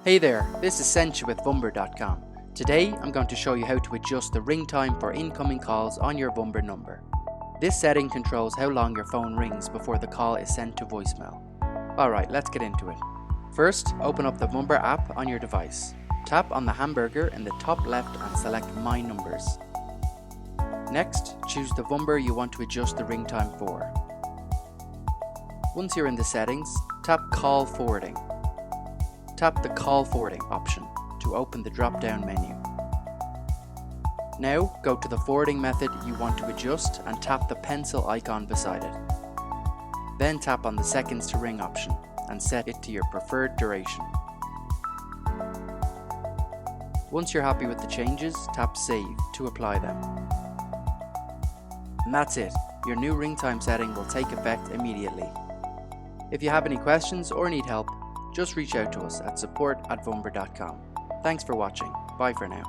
Hey there, this is Sencha with Vumber.com. Today I'm going to show you how to adjust the ring time for incoming calls on your Vumber number. This setting controls how long your phone rings before the call is sent to voicemail. Alright, let's get into it. First, open up the Vumber app on your device. Tap on the hamburger in the top left and select My Numbers. Next, choose the Vumber you want to adjust the ring time for. Once you're in the settings, tap Call Forwarding. Tap the Call Forwarding option to open the drop-down menu. Now go to the forwarding method you want to adjust and tap the pencil icon beside it. Then tap on the seconds to ring option and set it to your preferred duration. Once you're happy with the changes, tap Save to apply them. And that's it, your new ring time setting will take effect immediately. If you have any questions or need help, just reach out to us at support@vumber.com. Thanks for watching. Bye for now.